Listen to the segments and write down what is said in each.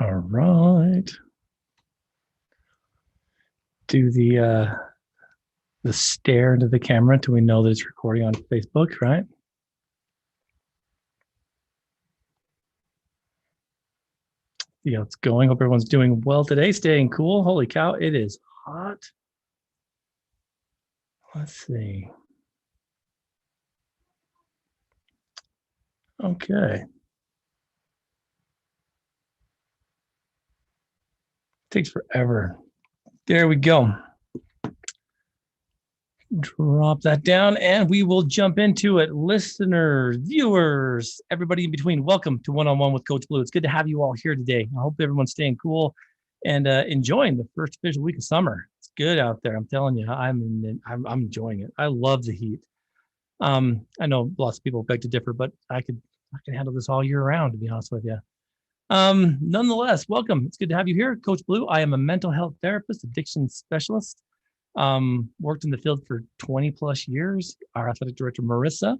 All right. Do the stare into the camera until we know that it's recording on Facebook, right? See how it's going. Hope everyone's doing well today, staying cool. Holy cow, it is hot. Let's see. Okay. Takes forever. There we go. Drop that down and we will jump into it. Listeners, viewers, everybody in between, welcome to One with Coach Blu. It's good to have you all here today. I hope everyone's staying cool and enjoying the first official week of summer. It's good out there. I'm telling you, I'm enjoying it. I love the heat. I know lots of people beg to differ, but I can handle this all year round, to be honest with you. Nonetheless, welcome. It's good to have you here, Coach Blu. I am a mental health therapist, addiction specialist. Worked in the field for 20 plus years. Our athletic director, Marissa,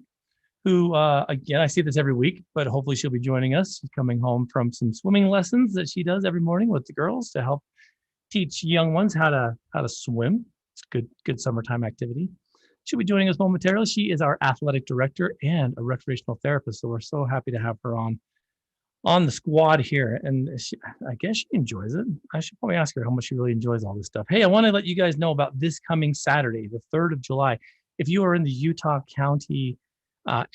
who, again, I see this every week, but hopefully she'll be joining us. She's coming home from some swimming lessons that she does every morning with the girls to help teach young ones how to swim. It's good summertime activity. She'll be joining us momentarily. She is our athletic director and a recreational therapist. So we're so happy to have her on the squad here. And I guess she enjoys it. I should probably ask her how much she really enjoys all this stuff. Hey, I want to let you guys know about this coming Saturday, the 3rd of July. If you are in the Utah County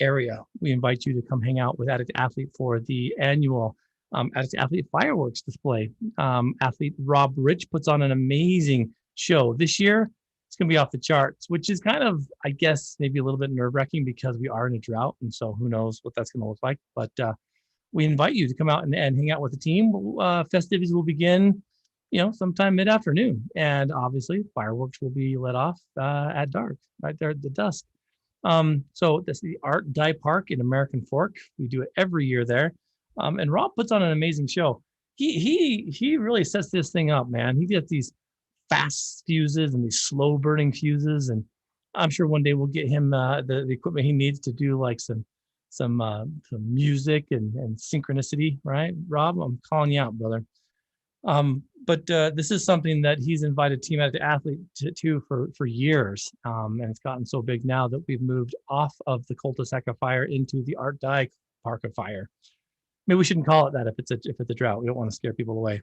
area, we invite you to come hang out with Addict Athlete for the annual Addict Athlete fireworks display. Athlete Rob Rich puts on an amazing show. This year, it's going to be off the charts, which is kind of, I guess, maybe a little bit nerve-wracking because we are in a drought. And so who knows what that's going to look like. But we invite you to come out and hang out with the team. Festivities will begin, sometime mid-afternoon. And obviously, fireworks will be let off at dark, right there at the dusk. So that's the Art Dye Park in American Fork. We do it every year there. And Rob puts on an amazing show. He really sets this thing up, man. He gets these fast fuses and these slow burning fuses. And I'm sure one day we'll get him the equipment he needs to do like some music and synchronicity, right? Rob, I'm calling you out, brother. But this is something that he's invited Team Addict Athlete to for years. And it's gotten so big now that we've moved off of the cul-de-sac of fire into the Art Dye Park of Fire. Maybe we shouldn't call it that if it's a drought. We don't want to scare people away.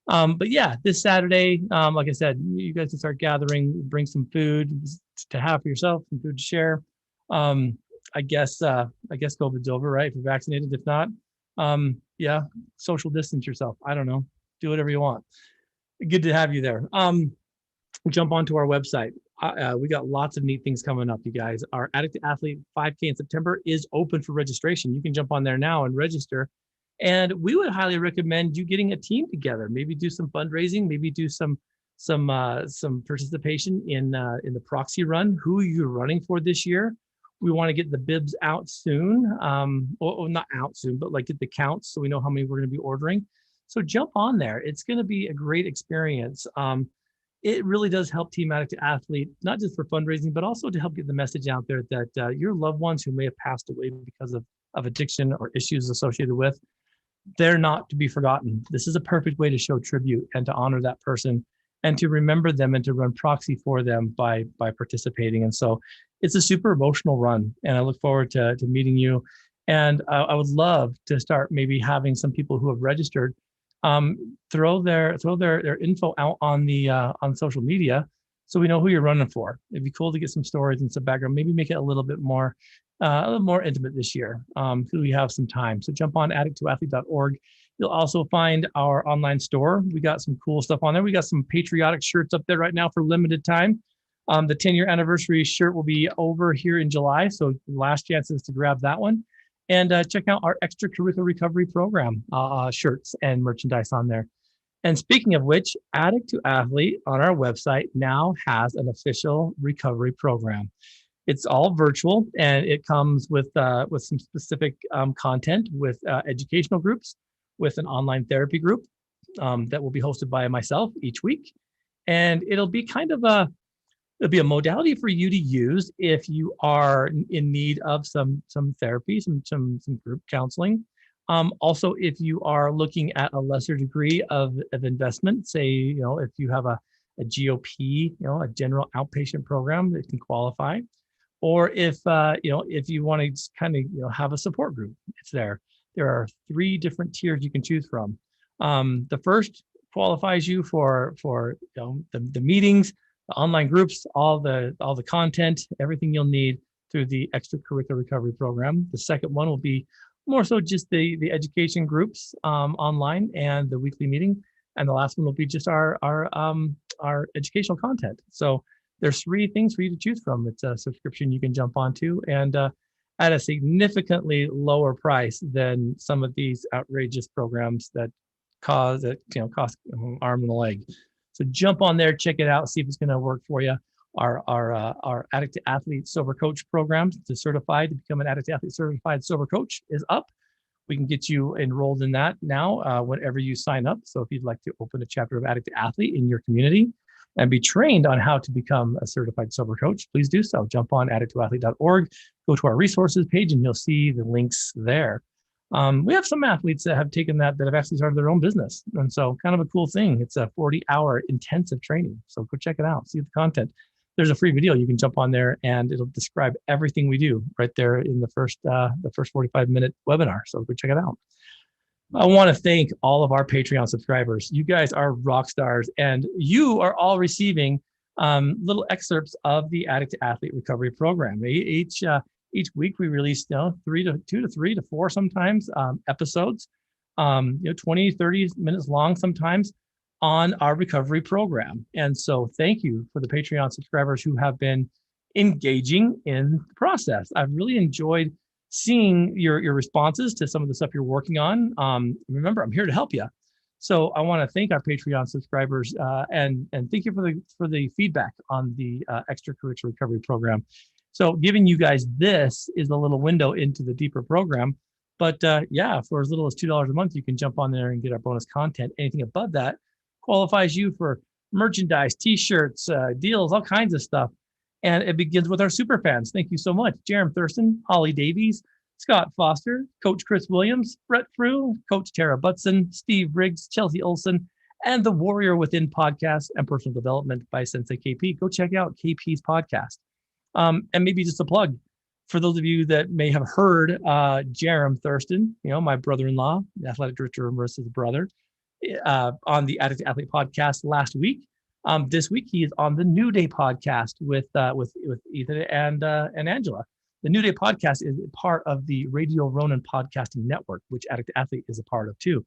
But yeah, this Saturday, like I said, you guys can start gathering, bring some food to have for yourself, some food to share. I guess COVID's over, right? If you're vaccinated, if not, yeah, social distance yourself. I don't know. Do whatever you want. Good to have you there. Jump onto our website. We got lots of neat things coming up, you guys. Our Addict Athlete 5K in September is open for registration. You can jump on there now and register. And we would highly recommend you getting a team together. Maybe do some fundraising. Maybe do some participation in the proxy run. Who you're running for this year? We want to get the bibs out soon. Well, not out soon, but like get the counts so we know how many we're going to be ordering. So jump on there. It's going to be a great experience. It really does help Team Addict Athlete, not just for fundraising, but also to help get the message out there that your loved ones who may have passed away because of addiction or issues associated with, they're not to be forgotten. This is a perfect way to show tribute and to honor that person and to remember them and to run proxy for them by participating. And so it's a super emotional run, and I look forward to meeting you. And I would love to start maybe having some people who have registered throw their info out on social media so we know who you're running for. It'd be cool to get some stories and some background, maybe make it a little more intimate this year, so we have some time. So jump on addicttoathlete.org. You'll also find our online store. We got some cool stuff on there. We got some patriotic shirts up there right now for limited time. The 10-year anniversary shirt will be over here in July, so last chances to grab that one. And check out our extracurricular recovery program shirts and merchandise on there. And speaking of which, Addict to Athlete on our website now has an official recovery program. It's all virtual, and it comes with some specific content, with educational groups, with an online therapy group that will be hosted by myself each week. And it'll be a modality for you to use if you are in need of some therapy, some group counseling. Also, if you are looking at a lesser degree of investment, say, if you have a GOP, a general outpatient program that can qualify, or if you want to kind of, have a support group, it's there. There are 3 different tiers you can choose from. The first qualifies you for the meetings, the online groups, all the content, everything you'll need through the extracurricular recovery program. The second one will be more so just the education groups online and the weekly meeting, and the last one will be just our educational content. So there's 3 things for you to choose from. It's a subscription you can jump onto, and at a significantly lower price than some of these outrageous programs that cost an arm and a leg. So jump on there, check it out, see if it's going to work for you. Our Addict to Athlete Sober Coach program to become an Addict to Athlete certified sober coach is up. We can get you enrolled in that now whenever you sign up. So if you'd like to open a chapter of Addict to Athlete in your community and be trained on how to become a certified sober coach, please do so. Jump on addicttoathlete.org, go to our resources page, and you'll see the links there. We have some athletes that have taken that have actually started their own business. And so kind of a cool thing. It's a 40-hour intensive training. So go check it out, see the content. There's a free video. You can jump on there and it'll describe everything we do right there in the first 45-minute webinar. So go check it out. I want to thank all of our Patreon subscribers. You guys are rock stars, and you are all receiving little excerpts of the Addict to Athlete Recovery Program. Each week we release 2 to 3 to 4 sometimes episodes, 20, 30 minutes long sometimes, on our recovery program. And so thank you for the Patreon subscribers who have been engaging in the process. I've really enjoyed seeing your responses to some of the stuff you're working on. Remember, I'm here to help you. So I want to thank our Patreon subscribers and thank you for the feedback on the extracurricular recovery program. So giving you guys this is a little window into the deeper program. But for as little as $2 a month, you can jump on there and get our bonus content. Anything above that qualifies you for merchandise, t-shirts, deals, all kinds of stuff. And it begins with our super fans. Thank you so much. Jerem Thurston, Holly Davies, Scott Foster, Coach Chris Williams, Brett Frew, Coach Tara Butson, Steve Riggs, Chelsea Olson, and the Warrior Within podcast and personal development by Sensei KP. Go check out KP's podcast. And maybe just a plug for those of you that may have heard Jerem Thurston, my brother-in-law, the athletic director of Marissa's brother, on the Addict to Athlete podcast last week. This week he is on the New Day podcast with Ethan and Angela. The New Day podcast is part of the Radio Ronin podcasting network, which Addict to Athlete is a part of too.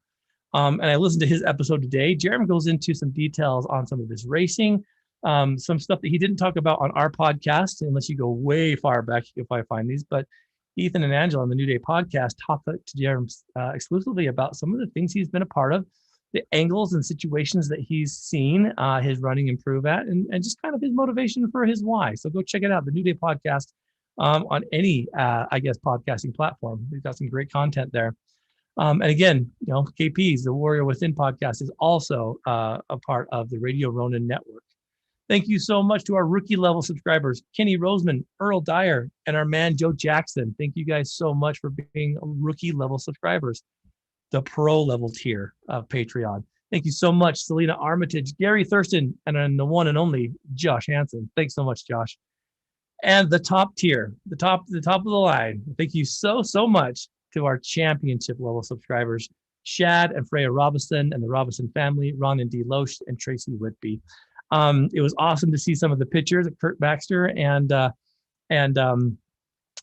And I listened to his episode today. Jeremy goes into some details on some of his racing, some stuff that he didn't talk about on our podcast. Unless you go way far back, you can probably find these. But Ethan and Angela on the New Day podcast talk to Jeremy exclusively about some of the things he's been a part of, the angles and situations that he's seen his running improve at, and just kind of his motivation for his why. So go check it out, the New Day podcast, on any, podcasting platform. We've got some great content there. And again, KP's, the Warrior Within podcast, is also a part of the Radio Ronin network. Thank you so much to our rookie level subscribers, Kenny Roseman, Earl Dyer, and our man, Joe Jackson. Thank you guys so much for being rookie level subscribers. The pro level tier of Patreon. Thank you so much, Selena Armitage, Gary Thurston, and then the one and only Josh Hansen. Thanks so much, Josh. And the top tier, the top of the line. Thank you so much to our championship level subscribers, Shad and Freya Robinson and the Robinson family, Ron and D. Loesch, and Tracy Whitby. It was awesome to see some of the pictures that Kurt Baxter and our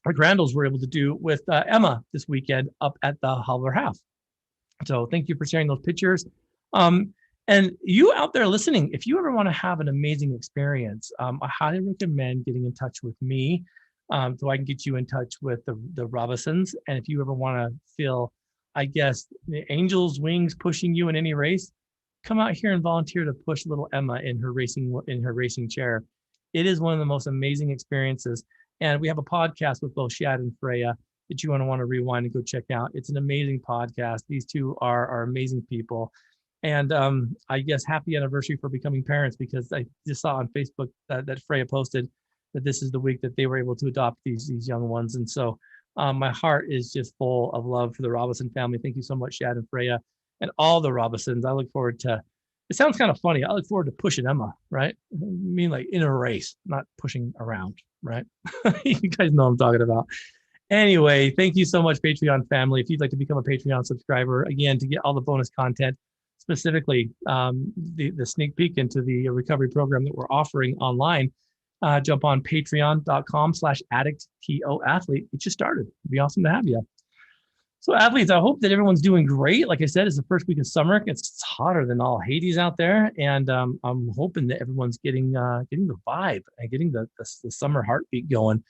Grandals were able to do with Emma this weekend up at the Holler Half. So thank you for sharing those pictures. And you out there listening, if you ever want to have an amazing experience, I highly recommend getting in touch with me so I can get you in touch with the Robinsons. And if you ever want to feel, the angel's wings pushing you in any race, come out here and volunteer to push little Emma in her racing chair. It is one of the most amazing experiences. And we have a podcast with both Shad and Freya that you want to rewind and go check out. It's an amazing podcast. These two are amazing people. And happy anniversary for becoming parents, because I just saw on Facebook that Freya posted that this is the week that they were able to adopt these young ones. And so My heart is just full of love for the Robinson family. Thank you so much, Shad and Freya, and all the Robinsons. I look forward to. It sounds kind of funny. I look forward to pushing Emma, right? I mean, like in a race, not pushing around, right? You guys know what I'm talking about. Anyway, thank you so much, Patreon family. If you'd like to become a Patreon subscriber, again, to get all the bonus content, specifically the sneak peek into the recovery program that we're offering online, jump on patreon.com/addict athlete. It just started. It'd be awesome to have you. So athletes, I hope that everyone's doing great. Like I said, it's the first week of summer. It's hotter than all Hades out there, and I'm hoping that everyone's getting the vibe and getting the summer heartbeat going.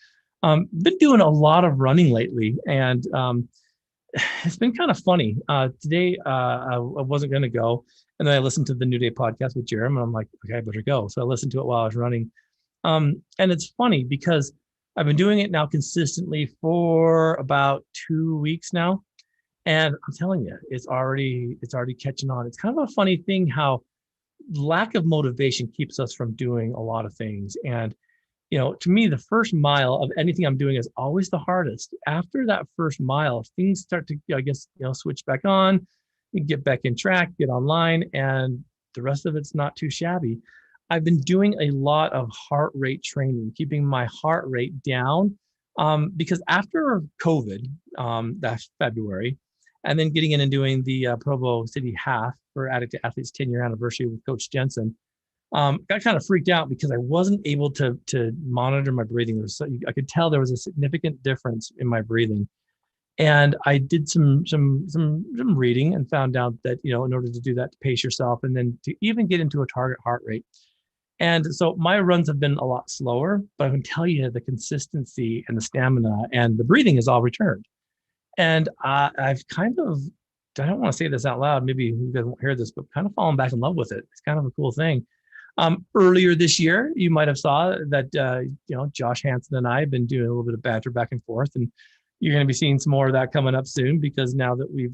Been doing a lot of running lately, and it's been kind of funny. Today, I wasn't going to go, and then I listened to the New Day podcast with Jerem, and I'm like, okay, I better go. So I listened to it while I was running. And it's funny because I've been doing it now consistently for about 2 weeks now. And I'm telling you, it's already catching on. It's kind of a funny thing how lack of motivation keeps us from doing a lot of things. And, to me, the first mile of anything I'm doing is always the hardest. After that first mile, things start to, I guess, switch back on, you get back in track, get online, and the rest of it's not too shabby. I've been doing a lot of heart rate training, keeping my heart rate down, because after COVID, that February, and then getting in and doing the Provo City Half for Addict to Athletes 10-year anniversary with Coach Jensen, got kind of freaked out because I wasn't able to monitor my breathing. I could tell there was a significant difference in my breathing. And I did some reading and found out that, in order to do that, to pace yourself and then to even get into a target heart rate. And so my runs have been a lot slower, but I can tell you the consistency and the stamina and the breathing is all returned. And I've kind of, I don't want to say this out loud, maybe you guys won't hear this, but kind of fallen back in love with it. It's kind of a cool thing. Earlier this year, you might have saw that, Josh Hansen and I have been doing a little bit of banter back and forth, and you're going to be seeing some more of that coming up soon because now that we've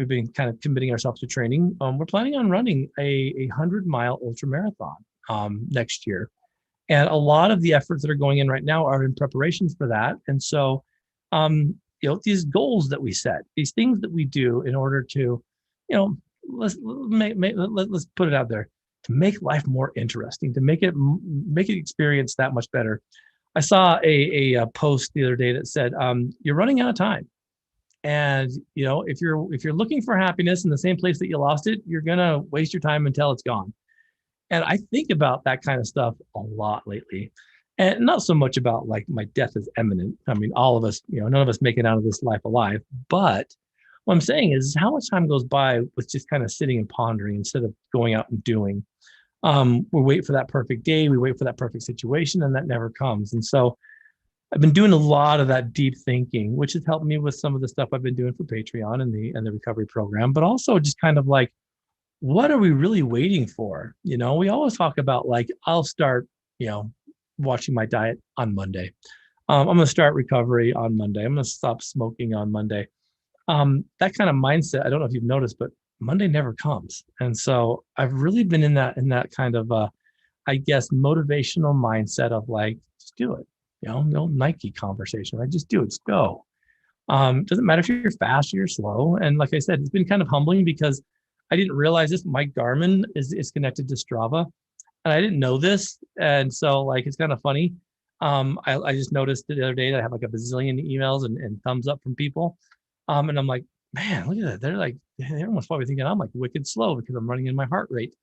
been kind of committing ourselves to training, we're planning on running a 100-mile ultra marathon next year. And a lot of the efforts that are going in right now are in preparations for that. And so, these goals that we set, these things that we do in order to, let's put it out there, to make life more interesting, to make it experience that much better. I saw a post the other day that said, you're running out of time. And, if you're looking for happiness in the same place that you lost it, you're going to waste your time until it's gone. And I think about that kind of stuff a lot lately, and not so much about like my death is imminent. I mean, all of us, none of us make it out of this life alive. But what I'm saying is how much time goes by with just kind of sitting and pondering instead of going out and doing. We wait for that perfect day. We wait for that perfect situation, and that never comes. And so I've been doing a lot of that deep thinking, which has helped me with some of the stuff I've been doing for Patreon and the recovery program, but also just kind of like, what are we really waiting for? We always talk about like, I'll start, watching my diet on Monday. I'm going to start recovery on Monday. I'm going to stop smoking on Monday. That kind of mindset, I don't know if you've noticed, but Monday never comes. And so I've really been in that kind of, I guess, motivational mindset of like, just do it. The old Nike conversation, right? Just do it. Just go. Doesn't matter if you're fast or you're slow. And like I said, it's been kind of humbling because I didn't realize this. My Garmin is connected to Strava, and I didn't know this. And so like, it's kind of funny. I just noticed the other day that I have like a bazillion emails and thumbs up from people. And I'm like, man, look at that. They're almost probably thinking I'm like wicked slow because I'm running in my heart rate.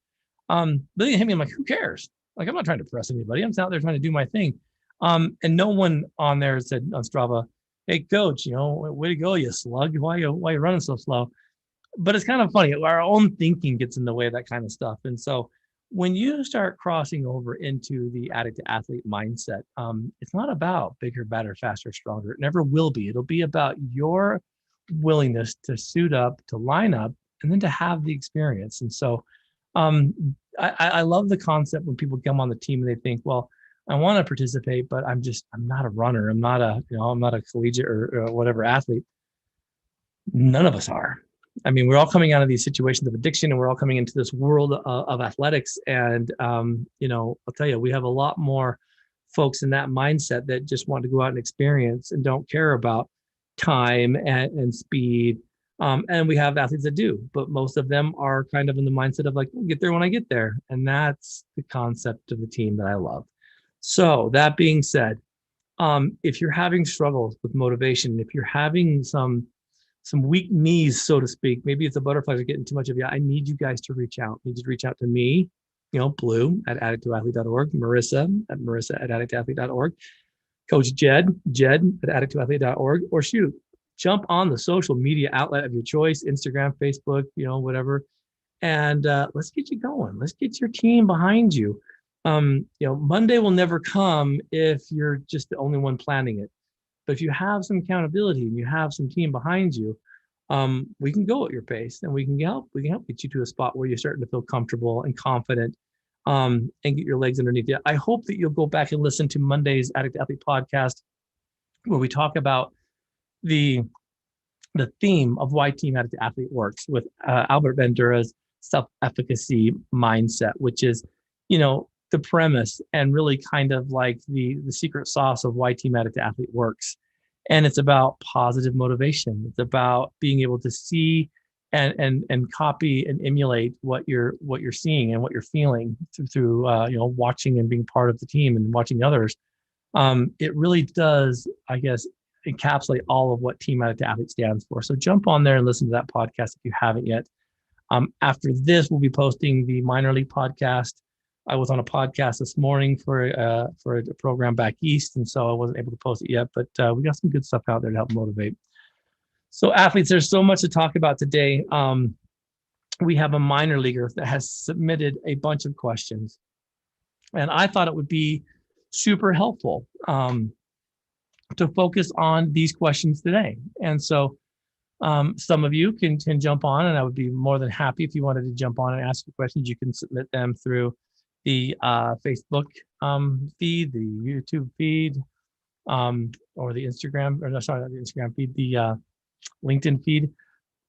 But then you hit me, I'm like, who cares? Like, I'm not trying to press anybody. I'm out there trying to do my thing. And no one on there said on Strava, hey coach, way to go, you slug. Why you running so slow? But it's kind of funny. Our own thinking gets in the way of that kind of stuff. And so when you start crossing over into the addict to athlete mindset, it's not about bigger, better, faster, stronger. It never will be. It'll be about your willingness to suit up, to line up, and then to have the experience. And so I love the concept when people come on the team and they think, well, I want to participate, but I'm not a runner. I'm not a collegiate or whatever athlete. None of us are. I mean, we're all coming out of these situations of addiction, and we're all coming into this world of athletics. And, I'll tell you, we have a lot more folks in that mindset that just want to go out and experience and don't care about time and speed. And we have athletes that do, but most of them are kind of in the mindset of like, I'll get there when I get there. And that's the concept of the team that I love. So that being said, if you're having struggles with motivation, if you're having some weak knees, so to speak, maybe if the butterflies are getting too much of you, I need you guys to reach out. I need you to reach out to me, Blue at addictoathlete.org, Marissa at addictoathlete.org, Coach Jed at addictoathlete.org, or shoot, jump on the social media outlet of your choice, Instagram, Facebook, whatever. And let's get you going. Let's get your team behind you. Monday will never come if you're just the only one planning it. But if you have some accountability and you have some team behind you, we can go at your pace and we can help get you to a spot where you're starting to feel comfortable and confident, and get your legs underneath you. I hope that you'll go back and listen to Monday's Addict Athlete podcast, where we talk about the theme of why Team Addict Athlete works with Albert Bandura's self-efficacy mindset, which is, the premise and really kind of like the secret sauce of why Team Addict Athlete works. And it's about positive motivation. It's about being able to see and copy and emulate what you're seeing and what you're feeling through watching and being part of the team and watching others. It really does, I guess, encapsulate all of what Team Addict Athlete stands for. So jump on there and listen to that podcast if you haven't yet. After this, we'll be posting the minor league podcast. I was on a podcast this morning for a program back east, and so I wasn't able to post it yet, but we got some good stuff out there to help motivate. So athletes, there's so much to talk about today. We have a minor leaguer that has submitted a bunch of questions, and I thought it would be super helpful to focus on these questions today. And so some of you can jump on, and I would be more than happy if you wanted to jump on and ask your questions. You can submit them through the Facebook feed, the YouTube feed, or the Instagram, or no, sorry, not the Instagram feed, the LinkedIn feed.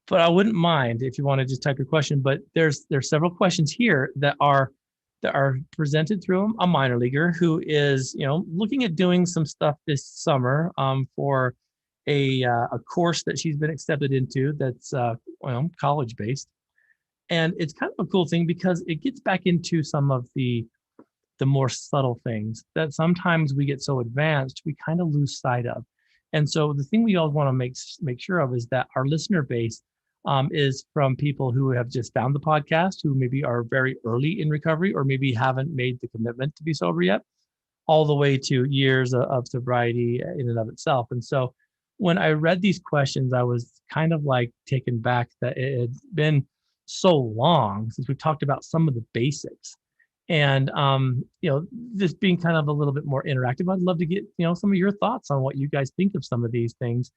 But I wouldn't mind if you want to just type your question. But there's several questions here that are presented through a minor leaguer who is looking at doing some stuff this summer for a course that she's been accepted into that's college based. And it's kind of a cool thing because it gets back into some of the more subtle things that sometimes we get so advanced, we kind of lose sight of. And so the thing we all want to make sure of is that our listener base is from people who have just found the podcast, who maybe are very early in recovery or maybe haven't made the commitment to be sober yet, all the way to years of sobriety in and of itself. And so when I read these questions, I was kind of like taken back that it had been so long since we've talked about some of the basics. And this being kind of a little bit more interactive, I'd love to get some of your thoughts on what you guys think of some of these things.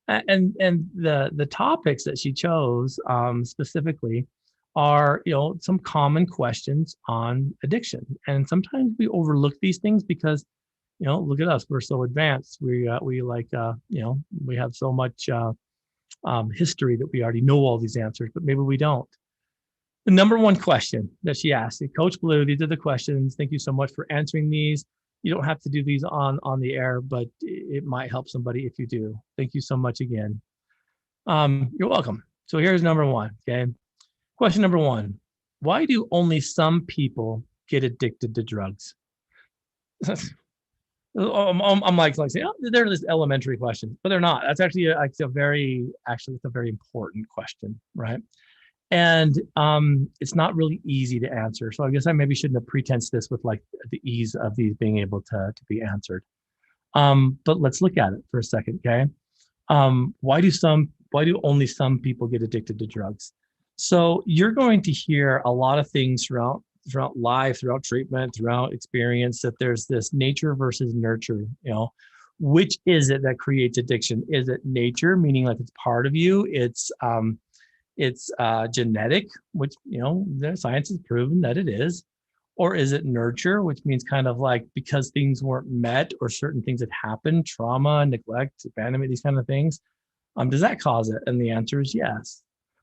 And the topics that she chose specifically are some common questions on addiction. And sometimes we overlook these things because look at us, we're so advanced. We have so much history that we already know all these answers, but maybe we don't. The number one question that she asked, Coach Blu, these are the questions. Thank you so much for answering these. You don't have to do these on the air, but it might help somebody if you do. Thank you so much again. You're welcome. So here's number one, okay? Question number one, why do only some people get addicted to drugs? I'm like saying, they're just elementary questions, but they're not. That's actually it's a very important question, right? And it's not really easy to answer. So I guess I maybe shouldn't have pretense this with like the ease of these being able to be answered. But let's look at it for a second, okay? Why do only some people get addicted to drugs? So you're going to hear a lot of things throughout life, throughout treatment, throughout experience, that there's this nature versus nurture. Which is it that creates addiction? Is it nature, meaning like it's part of you? It's genetic, which the science has proven that it is. Or is it nurture, which means kind of like because things weren't met or certain things had happened, trauma, neglect, abandonment, these kind of things. Does that cause it? And the answer is yes.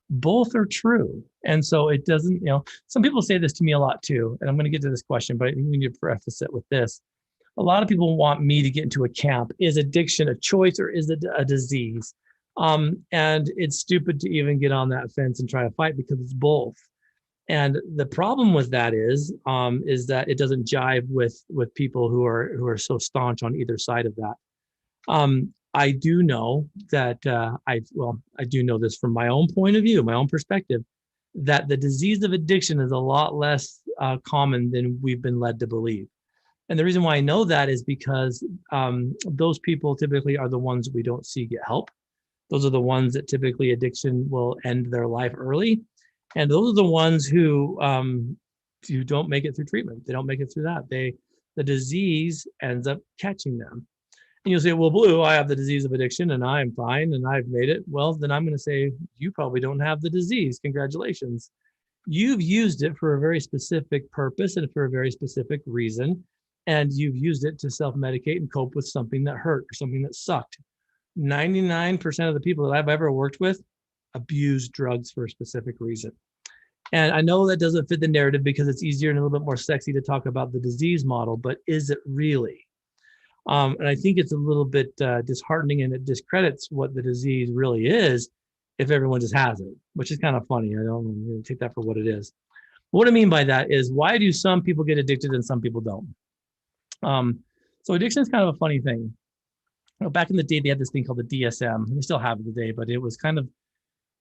Both are true. And so it doesn't, some people say this to me a lot too, and I'm going to get to this question, but I think we need to preface it with this. A lot of people want me to get into a camp. Is addiction a choice or is it a disease? And it's stupid to even get on that fence and try to fight because it's both. And the problem with that is that it doesn't jive with people who are so staunch on either side of that. I do know that I do know this from my own point of view, my own perspective, that the disease of addiction is a lot less common than we've been led to believe. And the reason why I know that is because those people typically are the ones we don't see get help. Those are the ones that typically addiction will end their life early. And those are the ones who don't make it through treatment. They don't make it through that. The disease ends up catching them. And you'll say, well, Blue, I have the disease of addiction and I'm fine and I've made it. Well, then I'm going to say, you probably don't have the disease. Congratulations. You've used it for a very specific purpose and for a very specific reason. And you've used it to self-medicate and cope with something that hurt or something that sucked. 99% of the people that I've ever worked with abuse drugs for a specific reason. And I know that doesn't fit the narrative because it's easier and a little bit more sexy to talk about the disease model, but is it really? And I think it's a little bit disheartening and it discredits what the disease really is if everyone just has it, which is kind of funny. I don't take that for what it is. But what I mean by that is, why do some people get addicted and some people don't? So addiction is kind of a funny thing. Back in the day, they had this thing called the DSM. They still have it today, but it was kind of,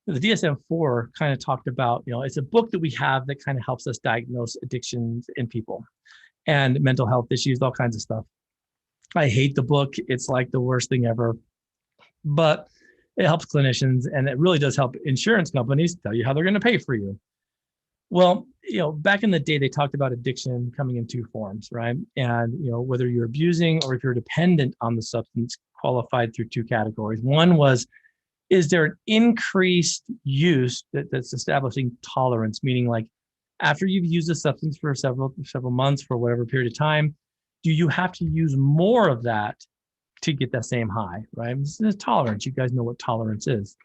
the DSM-4 kind of talked about, it's a book that we have that kind of helps us diagnose addictions in people and mental health issues, all kinds of stuff. I hate the book. It's like the worst thing ever, but it helps clinicians and it really does help insurance companies tell you how they're going to pay for you. Well, back in the day, they talked about addiction coming in two forms, right? And, whether you're abusing or if you're dependent on the substance, qualified through two categories. One was, is there an increased use that's establishing tolerance, meaning like after you've used a substance for several months, for whatever period of time, do you have to use more of that to get that same high, right? This is tolerance. You guys know what tolerance is.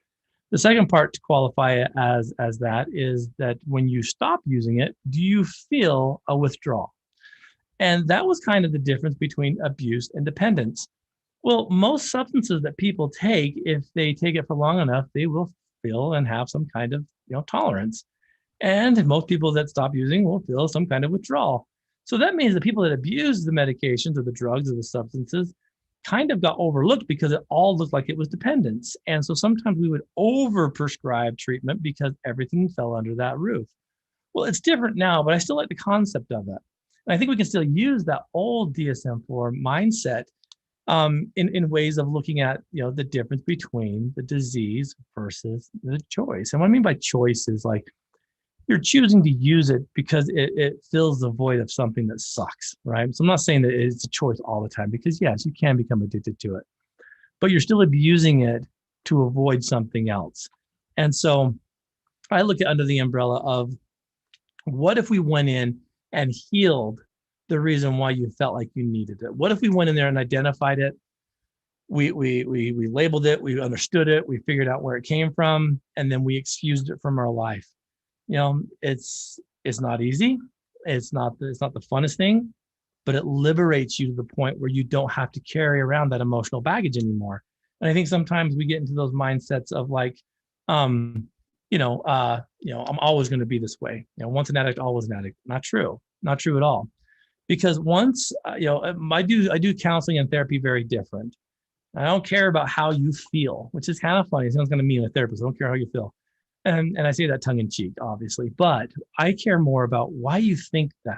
The second part to qualify it as that is that when you stop using it, do you feel a withdrawal? And that was kind of the difference between abuse and dependence. Well, most substances that people take, if they take it for long enough, they will feel and have some kind of tolerance. And most people that stop using will feel some kind of withdrawal. So that means the people that abuse the medications or the drugs or the substances kind of got overlooked because it all looked like it was dependence. And so sometimes we would overprescribe treatment because everything fell under that roof. Well, it's different now, but I still like the concept of it. And I think we can still use that old DSM-4 mindset in ways of looking at the difference between the disease versus the choice. And what I mean by choice is like you're choosing to use it because it fills the void of something that sucks, right? So I'm not saying that it's a choice all the time because yes, you can become addicted to it, but you're still abusing it to avoid something else. And so I look at under the umbrella of what if we went in and healed the reason why you felt like you needed it? What if we went in there and identified it? We labeled it, we understood it, we figured out where it came from, and then we excused it from our life. It's not easy. It's not the funnest thing, but it liberates you to the point where you don't have to carry around that emotional baggage anymore. And I think sometimes we get into those mindsets of like, I'm always going to be this way. Once an addict, always an addict. Not true. Not true at all. Because once, I do counseling and therapy very different. I don't care about how you feel, which is kind of funny. It sounds kind of mean, a therapist. I don't care how you feel. And I say that tongue in cheek, obviously, but I care more about why you think that.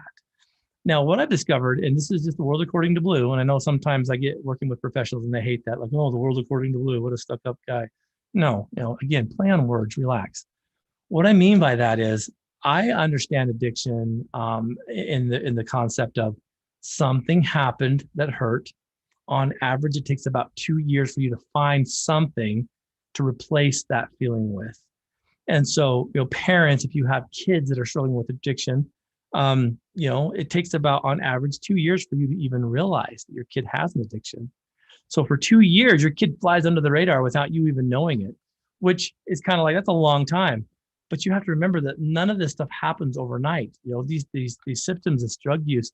Now, what I've discovered, and this is just the world according to Blue, and I know sometimes I get working with professionals and they hate that, like, oh, the world according to Blue, what a stuck up guy. No, again, play on words, relax. What I mean by that is I understand addiction in the concept of something happened that hurt. On average, it takes about 2 years for you to find something to replace that feeling with. And so, parents, if you have kids that are struggling with addiction, it takes about on average 2 years for you to even realize that your kid has an addiction. So for 2 years, your kid flies under the radar without you even knowing it, which is kind of like, that's a long time. But you have to remember that none of this stuff happens overnight. These symptoms of drug use,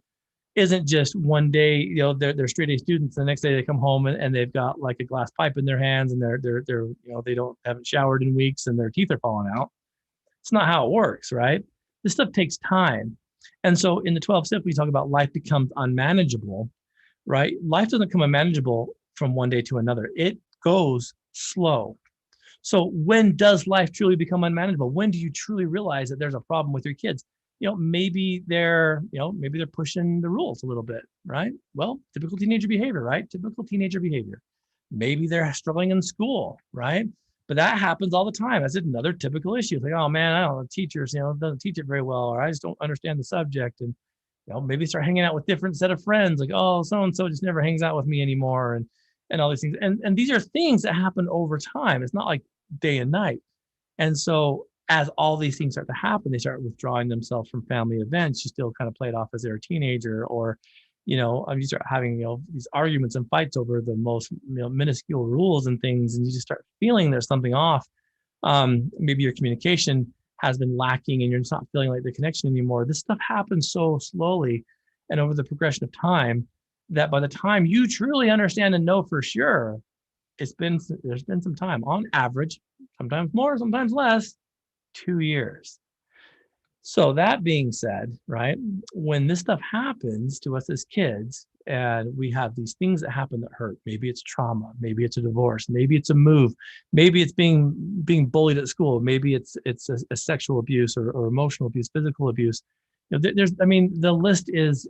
isn't just one day, they're straight A students. The next day they come home and they've got like a glass pipe in their hands and they're they haven't showered in weeks and their teeth are falling out. It's not how it works, right? This stuff takes time. And so in the 12 steps, we talk about life becomes unmanageable, right? Life doesn't come unmanageable from one day to another. It goes slow. So when does life truly become unmanageable? When do you truly realize that there's a problem with your kids? Maybe they're pushing the rules a little bit, right? Well, typical teenager behavior, right? Typical teenager behavior. Maybe they're struggling in school, right? But that happens all the time. That's another typical issue. It's like, oh man, I don't know, teachers, doesn't teach it very well, or I just don't understand the subject. And maybe start hanging out with different set of friends, like, oh, so-and-so just never hangs out with me anymore, and all these things. And these are things that happen over time. It's not like day and night. And so as all these things start to happen, they start withdrawing themselves from family events. You still kind of play it off as they're a teenager, or, you start having, these arguments and fights over the most, minuscule rules and things. And you just start feeling there's something off. Maybe your communication has been lacking and you're just not feeling like the connection anymore. This stuff happens so slowly and over the progression of time that by the time you truly understand and know for sure, there's been some time, on average, sometimes more, sometimes less, 2 years. So that being said, right, when this stuff happens to us as kids and we have these things that happen that hurt, maybe it's trauma, maybe it's a divorce, maybe it's a move, maybe it's being bullied at school, maybe it's a sexual abuse or emotional abuse, physical abuse. The list is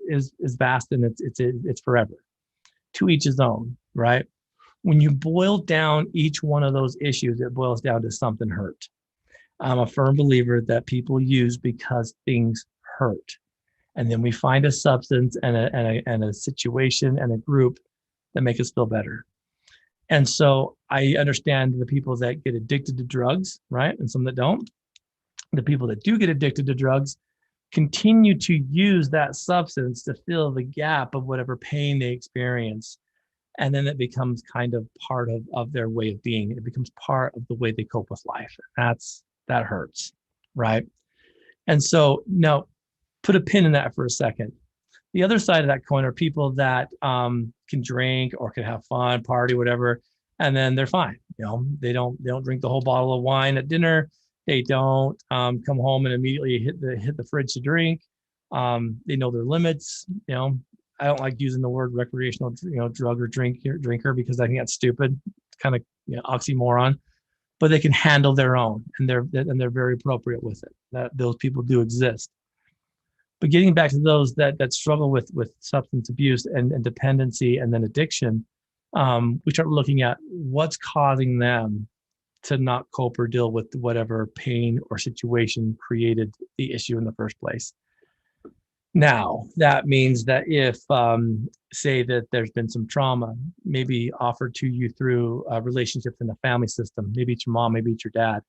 vast and it's forever. To each his own, right? When you boil down each one of those issues, it boils down to something hurt. I'm a firm believer that people use because things hurt. And then we find a substance and a situation and a group that make us feel better. And so I understand the people that get addicted to drugs, right? And some that don't. The people that do get addicted to drugs continue to use that substance to fill the gap of whatever pain they experience. And then it becomes kind of part of their way of being. It becomes part of the way they cope with life. That hurts, right? And so now put a pin in that for a second. The other side of that coin are people that can drink or can have fun, party, whatever, and then they're fine. They don't drink the whole bottle of wine at dinner. They don't come home and immediately hit the fridge to drink. They know their limits. I don't like using the word recreational, drug or drinker because I think that's stupid. It's kind of oxymoron. But they can handle their own, and they're very appropriate with it. That those people do exist. But getting back to those that struggle with substance abuse and dependency and then addiction, we start looking at what's causing them to not cope or deal with whatever pain or situation created the issue in the first place. Now, that means that if, say that there's been some trauma, maybe offered to you through relationships in the family system, maybe it's your mom, maybe it's your dad.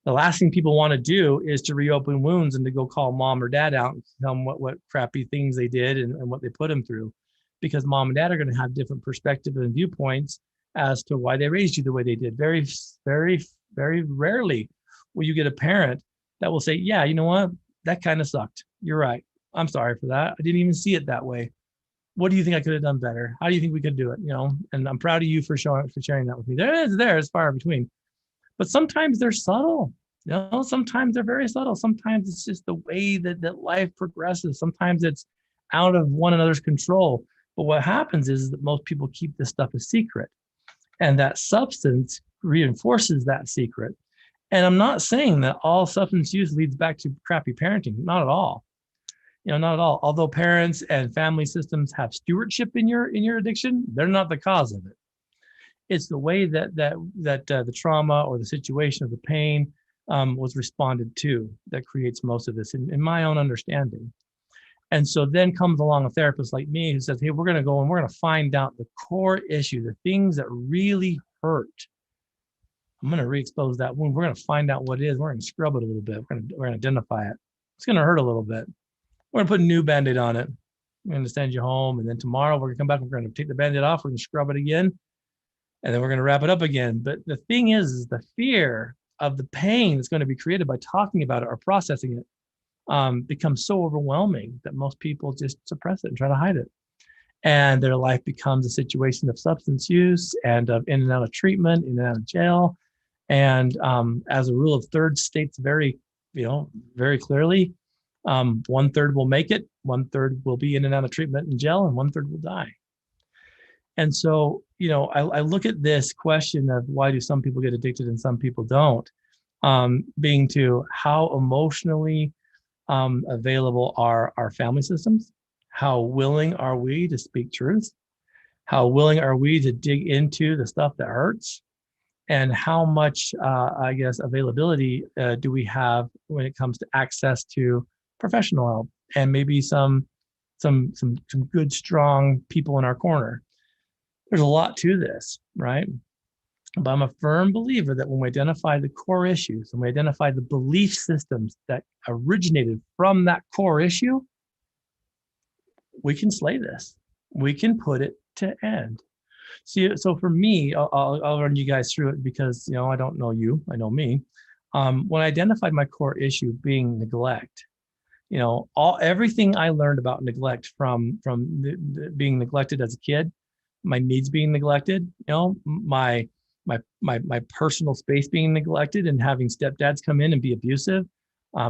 The last thing people want to do is to reopen wounds and to go call mom or dad out and tell them what crappy things they did and what they put them through. Because mom and dad are going to have different perspectives and viewpoints as to why they raised you the way they did. Very, very, very rarely will you get a parent that will say, yeah, you know what? That kind of sucked. You're right. I'm sorry for that. I didn't even see it that way. What do you think I could have done better? How do you think we could do it? And I'm proud of you for sharing that with me. It's far between. But sometimes they're subtle. Sometimes they're very subtle. Sometimes it's just the way that life progresses. Sometimes it's out of one another's control. But what happens is that most people keep this stuff a secret. And that substance reinforces that secret. And I'm not saying that all substance use leads back to crappy parenting. Not at all. Not at all. Although parents and family systems have stewardship in your addiction, they're not the cause of it. It's the way that the trauma or the situation or the pain was responded to that creates most of this, in my own understanding. And so then comes along a therapist like me who says, hey, we're going to go and we're going to find out the core issue, the things that really hurt. I'm going to re-expose that wound. We're going to find out what it is. We're going to scrub it a little bit. We're going to identify it. It's going to hurt a little bit. We're going to put a new Band-Aid on it. We're going to send you home. And then tomorrow we're going to come back. We're going to take the Band-Aid off. We're going to scrub it again. And then we're going to wrap it up again. But the thing is the fear of the pain that's going to be created by talking about it or processing it becomes so overwhelming that most people just suppress it and try to hide it. And their life becomes a situation of substance use and of in and out of treatment, in and out of jail. And as a rule of thirds states very, very clearly, 1/3 will make it, 1/3 will be in and out of treatment and jail, and 1/3 will die. And so, I look at this question of why do some people get addicted and some people don't, being to how emotionally available are our family systems, how willing are we to speak truth, how willing are we to dig into the stuff that hurts, and how much, availability do we have when it comes to access to professional help and maybe some good, strong people in our corner. There's a lot to this, right? But I'm a firm believer that when we identify the core issues and we identify the belief systems that originated from that core issue, we can slay this. We can put it to end. So for me, I'll run you guys through it because, I don't know you, I know me. When I identified my core issue being neglect, everything I learned about neglect from being neglected as a kid, my needs being neglected, my personal space being neglected and having stepdads come in and be abusive,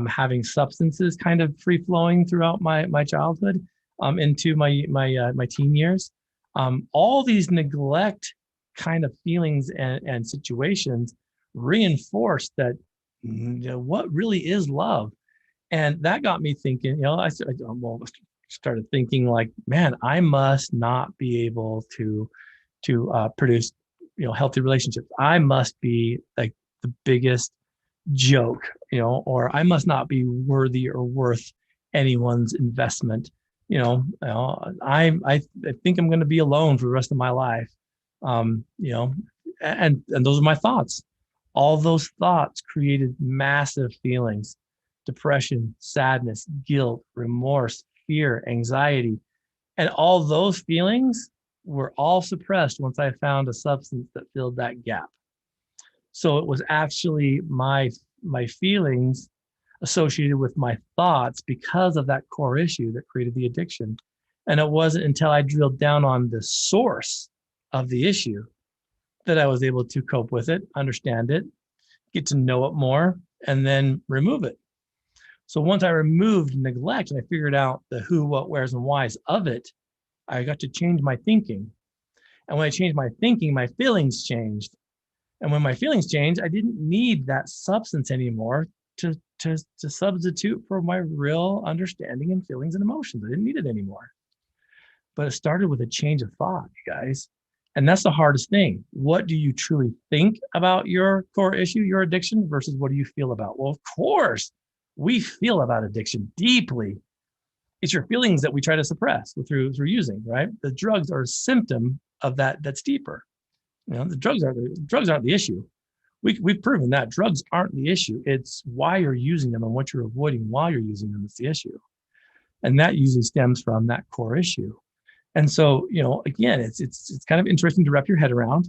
having substances kind of free flowing throughout my childhood, into my teen years. All these neglect kind of feelings and situations reinforce that, what really is love. And that got me thinking, I started thinking like, man, I must not be able to produce, healthy relationships. I must be like the biggest joke, or I must not be worthy or worth anyone's investment. I think I'm going to be alone for the rest of my life. And those are my thoughts. All those thoughts created massive feelings: depression, sadness, guilt, remorse, fear, anxiety. And all those feelings were all suppressed once I found a substance that filled that gap. So it was actually my feelings associated with my thoughts because of that core issue that created the addiction. And it wasn't until I drilled down on the source of the issue that I was able to cope with it, understand it, get to know it more, and then remove it. So once I removed neglect and I figured out the who, what, where's, and whys of it, I got to change my thinking. And when I changed my thinking, my feelings changed. And when my feelings changed, I didn't need that substance anymore to substitute for my real understanding and feelings and emotions. I didn't need it anymore. But it started with a change of thought, you guys. And that's the hardest thing. What do you truly think about your core issue, your addiction, versus what do you feel about? Well, of course, we feel about addiction deeply. It's your feelings that we try to suppress through using, right? The drugs are a symptom of that's deeper. The drugs aren't the issue. We've proven that drugs aren't the issue. It's why you're using them and what you're avoiding while you're using them is the issue. And that usually stems from that core issue. And so, again, it's kind of interesting to wrap your head around.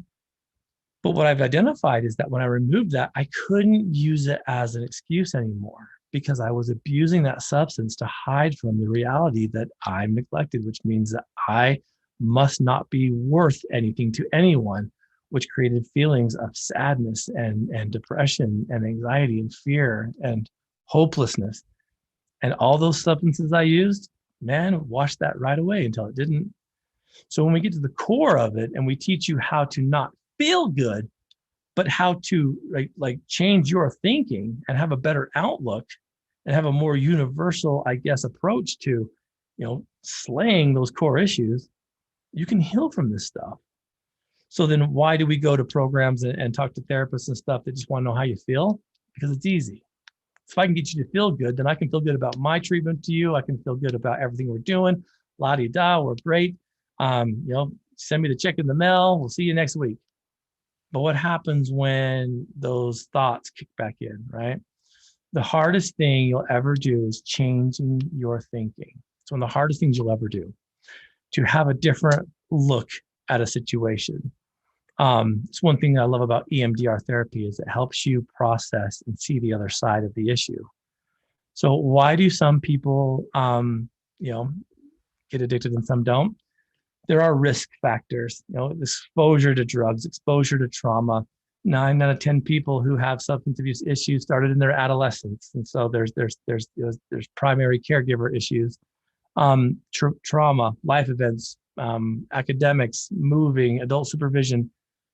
But what I've identified is that when I removed that, I couldn't use it as an excuse anymore because I was abusing that substance to hide from the reality that I'm neglected, which means that I must not be worth anything to anyone, which created feelings of sadness and depression and anxiety and fear and hopelessness. And all those substances I used, man, washed that right away until it didn't. So when we get to the core of it and we teach you how to not feel good, but how to like change your thinking and have a better outlook and have a more universal, approach to, slaying those core issues, you can heal from this stuff. So then why do we go to programs and talk to therapists and stuff that just want to know how you feel? Because it's easy. So if I can get you to feel good, then I can feel good about my treatment to you. I can feel good about everything we're doing. La-di-da, we're great. Send me the check in the mail. We'll see you next week. But what happens when those thoughts kick back in, right? The hardest thing you'll ever do is changing your thinking. It's one of the hardest things you'll ever do, to have a different look at a situation. It's one thing I love about EMDR therapy is it helps you process and see the other side of the issue. So why do some people, you know, get addicted and some don't? There are risk factors, exposure to drugs, exposure to trauma. 9 out of 10 people who have substance abuse issues started in their adolescence, and so there's primary caregiver issues, trauma, life events, academics, moving, adult supervision.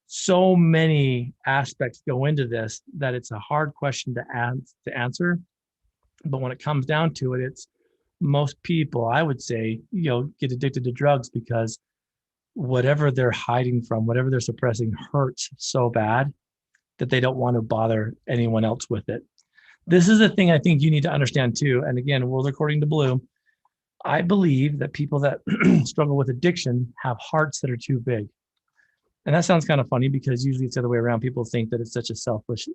So many aspects go into this that it's a hard question to answer. But when it comes down to it, it's most people, I would say, get addicted to drugs because whatever they're hiding from, whatever they're suppressing hurts so bad that they don't want to bother anyone else with it. This is the thing I think you need to understand too. And again, World According to Blue, I believe that people that struggle with addiction have hearts that are too big. And that sounds kind of funny because usually it's the other way around. People think that it's such a selfish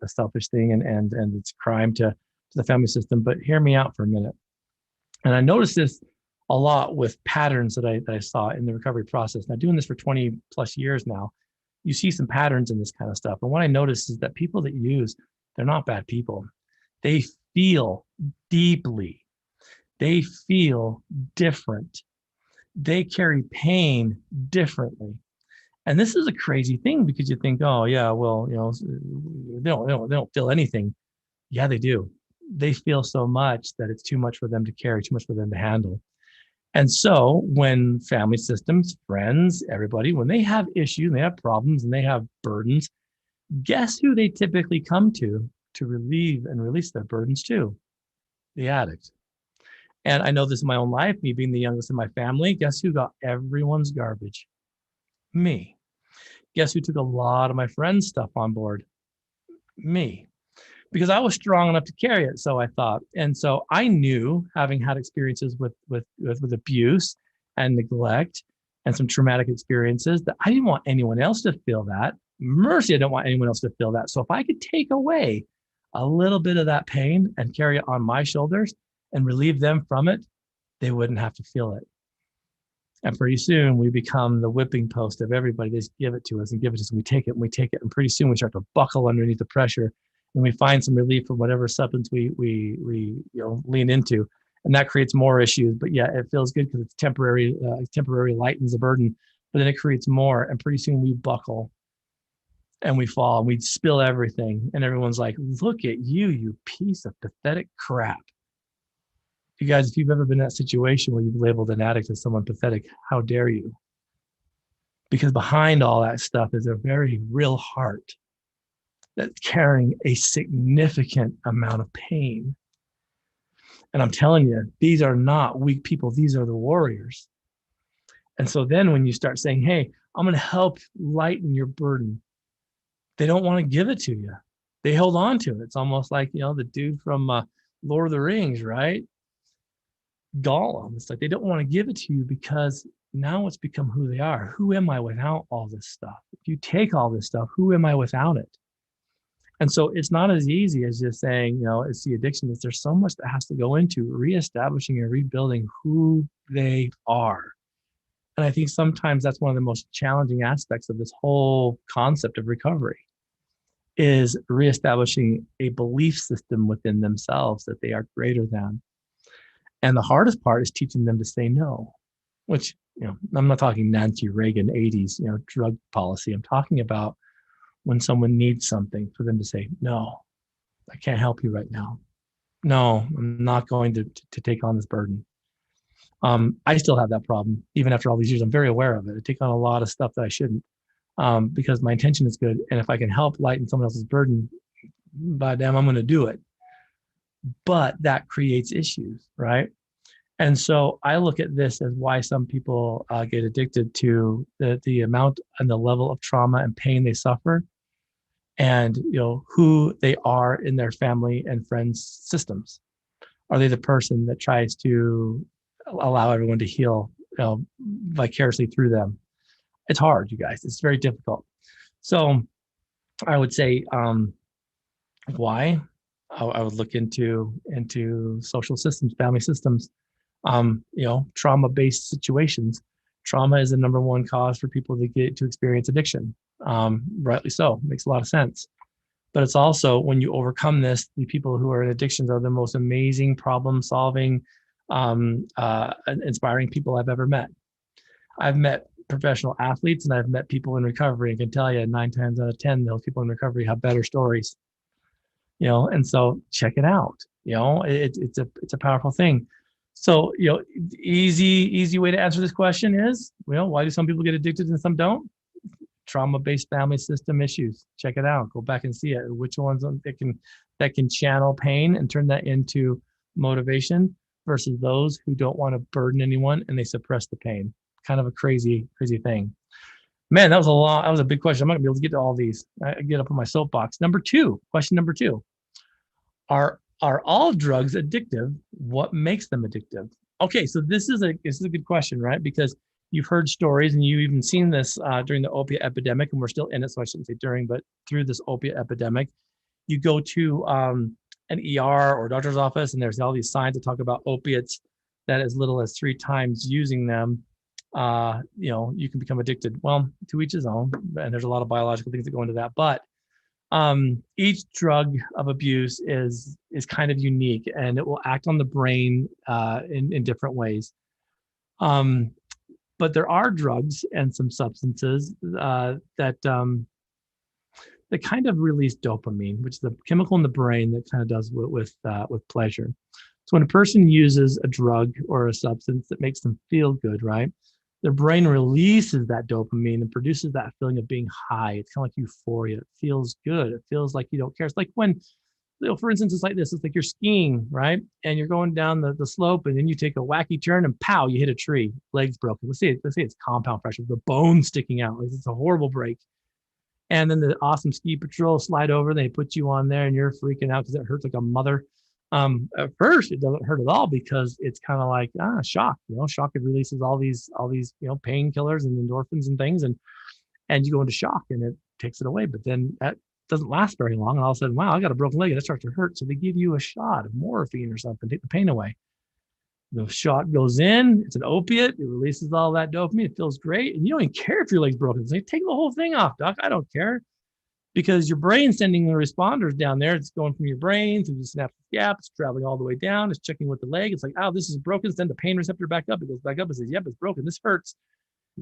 thing and it's crime to the family system. But hear me out for a minute. And I noticed this a lot with patterns that I saw in the recovery process. Now, doing this for 20 plus years now, you see some patterns in this kind of stuff. And what I noticed is that people that use, they're not bad people. They feel deeply. They feel different. They carry pain differently. And this is a crazy thing because you think, oh yeah, well, they don't feel anything. Yeah, they do. They feel so much that it's too much for them to carry, too much for them to handle. And so when family systems, friends, everybody, when they have issues, they have problems and they have burdens, guess who they typically come to relieve and release their burdens to? The addict. And I know this in my own life, me being the youngest in my family, guess who got everyone's garbage? Me. Guess who took a lot of my friends' stuff on board? Me. Because I was strong enough to carry it, so I thought. And so I knew, having had experiences with abuse and neglect and some traumatic experiences, that I didn't want anyone else to feel that. Mercy, I don't want anyone else to feel that. So if I could take away a little bit of that pain and carry it on my shoulders and relieve them from it, they wouldn't have to feel it. And pretty soon we become the whipping post of everybody. They just give it to us and give it to us. And we take it and we take it. And pretty soon we start to buckle underneath the pressure and we find some relief from whatever substance we lean into. And that creates more issues. But yeah, it feels good because it's temporary lightens the burden, but then it creates more. And pretty soon we buckle and we fall and we spill everything. And everyone's like, look at you, you piece of pathetic crap. You guys, if you've ever been in that situation where you've labeled an addict as someone pathetic, how dare you? Because behind all that stuff is a very real heart that's carrying a significant amount of pain. And I'm telling you, these are not weak people. These are the warriors. And so then when you start saying, hey, I'm going to help lighten your burden, they don't want to give it to you. They hold on to it. It's almost like, the dude from Lord of the Rings, right? Gollum. It's like they don't want to give it to you because now it's become who they are. Who am I without all this stuff? If you take all this stuff, who am I without it? And so it's not as easy as just saying, it's the addiction. There's so much that has to go into reestablishing and rebuilding who they are. And I think sometimes that's one of the most challenging aspects of this whole concept of recovery is reestablishing a belief system within themselves that they are greater than. And the hardest part is teaching them to say no, which, I'm not talking Nancy Reagan 80s, drug policy. I'm talking about when someone needs something for them to say, no, I can't help you right now. No, I'm not going to take on this burden. I still have that problem. Even after all these years, I'm very aware of it. I take on a lot of stuff that I shouldn't because my intention is good. And if I can help lighten someone else's burden, by damn, I'm going to do it. But that creates issues, right? And so I look at this as why some people get addicted to the amount and the level of trauma and pain they suffer, and who they are in their family and friends systems. Are they the person that tries to allow everyone to heal vicariously through them? It's hard, you guys. It's very difficult. So I would say why I would look into social systems, family systems, trauma-based situations. Trauma is the number one cause for people to experience addiction. Rightly so, makes a lot of sense. But it's also when you overcome this, the people who are in addictions are the most amazing problem solving, inspiring people I've ever met. I've met professional athletes and I've met people in recovery and can tell you 9 times out of 10, those people in recovery have better stories, and so check it out. It's a powerful thing. So, easy way to answer this question is, why do some people get addicted and some don't? Trauma-based family system issues. Check it out. Go back and see it. Which ones that can channel pain and turn that into motivation versus those who don't want to burden anyone and they suppress the pain. Kind of a crazy thing. Man, that was a big question. I'm not gonna be able to get to all these. I get up on my soapbox. Question number two. Are all drugs addictive? What makes them addictive? Okay, so this is a good question, right? Because you've heard stories and you've even seen this during the opiate epidemic, and we're still in it, so I shouldn't say during, but through this opiate epidemic, you go to an ER or doctor's office, and there's all these signs that talk about opiates that as little as 3 times using them, you can become addicted. Well, to each his own, and there's a lot of biological things that go into that, but each drug of abuse is kind of unique, and it will act on the brain in different ways. But there are drugs and some substances that kind of release dopamine, which is the chemical in the brain that kind of does with pleasure. So when a person uses a drug or a substance that makes them feel good, right? Their brain releases that dopamine and produces that feeling of being high. It's kind of like euphoria. It feels good. It feels like you don't care. It's like when, for instance, it's like this. It's like you're skiing, right? And you're going down the slope, and then you take a wacky turn, and pow, you hit a tree. Leg's broken. Let's say it's compound fracture, the bone sticking out. It's a horrible break. And then the awesome ski patrol slide over. They put you on there, and you're freaking out because it hurts like a mother. At first it doesn't hurt at all because it's kind of like shock. Shock, it releases all these painkillers and endorphins and things, and you go into shock and it takes it away. But then that doesn't last very long, and all of a sudden, wow, I got a broken leg and that starts to hurt. So they give you a shot of morphine or something, take the pain away. The shot goes in, it's an opiate, it releases all that dopamine, it feels great, and you don't even care if your leg's broken. It's like, take the whole thing off, doc. I don't care. Because your brain's sending the responders down there. It's going from your brain through the synaptic gap. It's traveling all the way down. It's checking with the leg. It's like, this is broken. Send the pain receptor back up. It goes back up and says, yep, it's broken. This hurts.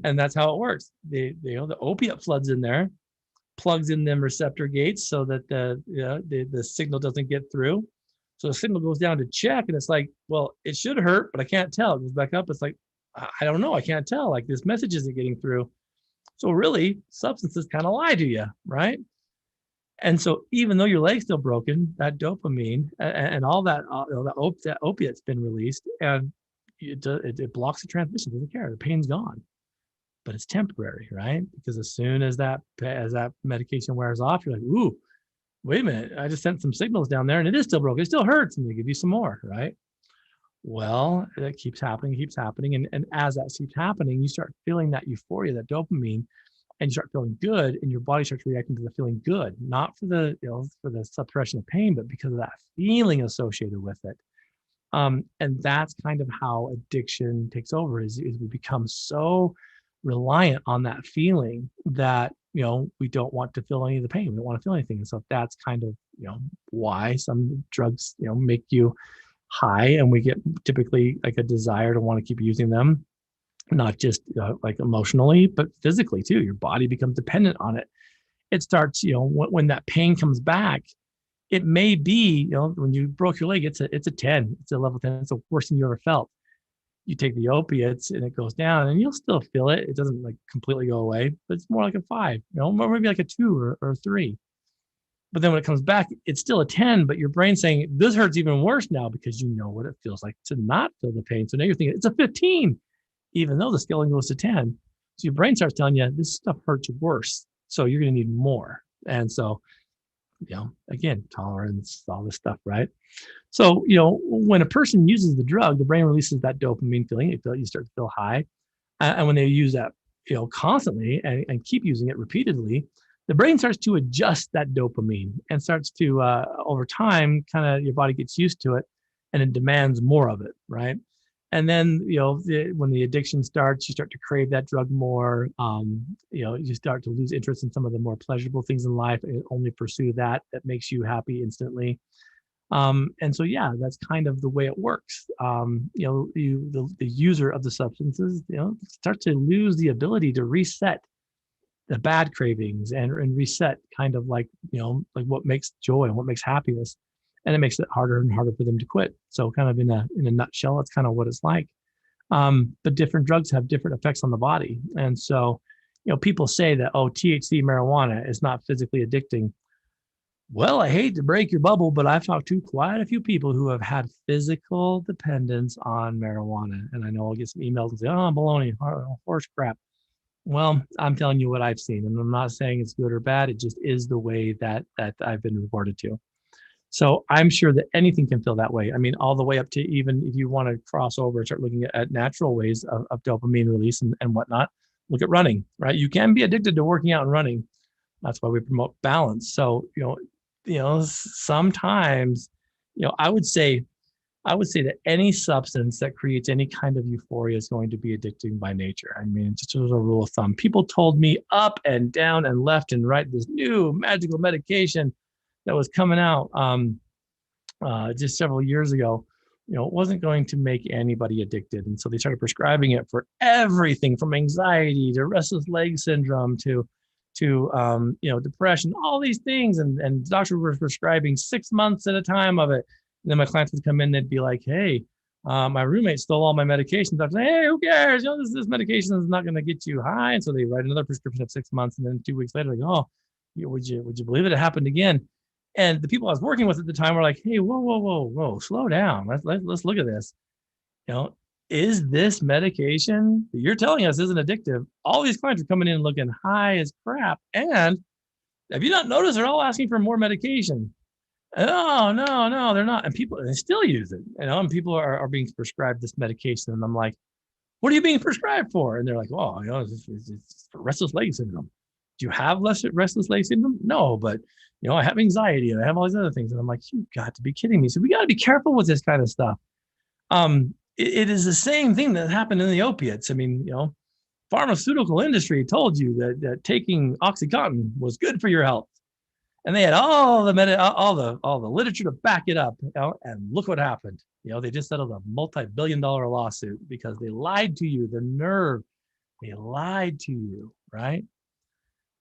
And that's how it works. The opiate floods in there, plugs in them receptor gates so that the signal doesn't get through. So the signal goes down to check, and it's like, well, it should hurt, but I can't tell. It goes back up. It's like, I don't know. I can't tell. Like, this message isn't getting through. So really, substances kind of lie to you, right? And so even though your leg's still broken, that dopamine and all that, that opiate's been released, and it blocks the transmission. It doesn't care. The pain's gone, but it's temporary, right? Because as soon as that medication wears off, you're like, ooh, wait a minute. I just sent some signals down there, and it is still broken. It still hurts, and they give you some more, right? Well, that keeps happening, and as that keeps happening, you start feeling that euphoria, that dopamine. And you start feeling good, and your body starts reacting to the feeling good, not for the suppression of pain, but because of that feeling associated with it. And that's kind of how addiction takes over. Is we become so reliant on that feeling that we don't want to feel any of the pain. We don't want to feel anything. And so that's kind of why some drugs make you high, and we get typically like a desire to want to keep using them. Not just like emotionally, but physically too. Your body becomes dependent on it. It starts, when that pain comes back, it may be, when you broke your leg, it's a 10, it's a level 10. It's the worst thing you ever felt. You take the opiates and it goes down, and you'll still feel it. It doesn't like completely go away, but it's more like a 5, maybe like a 2 or 3. But then when it comes back, it's still a 10, but your brain's saying this hurts even worse now because you know what it feels like to not feel the pain. So now you're thinking it's a 15. Even though the scaling goes to 10. So your brain starts telling you this stuff hurts worse. So you're going to need more. And so, again, tolerance, all this stuff, right? So, when a person uses the drug, the brain releases that dopamine feeling. You start to feel high. And when they use that, constantly and keep using it repeatedly, the brain starts to adjust that dopamine and starts to, over time, kind of your body gets used to it and it demands more of it, right? And then, when the addiction starts, you start to crave that drug more. You start to lose interest in some of the more pleasurable things in life and only pursue that makes you happy instantly. And so, yeah, that's kind of the way it works. The user of the substances, start to lose the ability to reset the bad cravings and reset kind of like, like what makes joy and what makes happiness. And it makes it harder and harder for them to quit. So kind of in a nutshell, that's kind of what it's like. But different drugs have different effects on the body. And so, people say that, oh, THC marijuana is not physically addicting. Well, I hate to break your bubble, but I've talked to quite a few people who have had physical dependence on marijuana. And I know I'll get some emails and say, oh, baloney, horse crap. Well, I'm telling you what I've seen, and I'm not saying it's good or bad. It just is the way that I've been reported to. So I'm sure that anything can feel that way. I mean, all the way up to even if you want to cross over and start looking at natural ways of dopamine release and whatnot, look at running, right? You can be addicted to working out and running. That's why we promote balance. So, sometimes, I would say that any substance that creates any kind of euphoria is going to be addicting by nature. I mean, just as a rule of thumb, people told me up and down and left and right this new magical medication that was coming out just several years ago. It wasn't going to make anybody addicted, and so they started prescribing it for everything from anxiety to restless leg syndrome to depression, all these things, and doctors were prescribing 6 months at a time of it. And then my clients would come in, they'd be like, hey, my roommate stole all my medications. I'd say, hey, who cares? This medication is not going to get you high. And so they write another prescription of 6 months. And then 2 weeks later, they go, oh, would you believe it? It happened again. And the people I was working with at the time were like, hey, whoa, slow down. Let's look at this. Is this medication that you're telling us isn't addictive? All these clients are coming in looking high as crap. And have you not noticed they're all asking for more medication? Oh, no, they're not. And they still use it, and people are being prescribed this medication. And I'm like, what are you being prescribed for? And they're like, oh, it's for restless leg syndrome. Do you have restless leg syndrome? No, but, I have anxiety and I have all these other things. And I'm like, you've got to be kidding me. So we got to be careful with this kind of stuff. It is the same thing that happened in the opiates. I mean, pharmaceutical industry told you that taking OxyContin was good for your health. And they had all the literature to back it up, and look what happened. They just settled a multi-billion-dollar lawsuit because they lied to you. The nerve, they lied to you, right?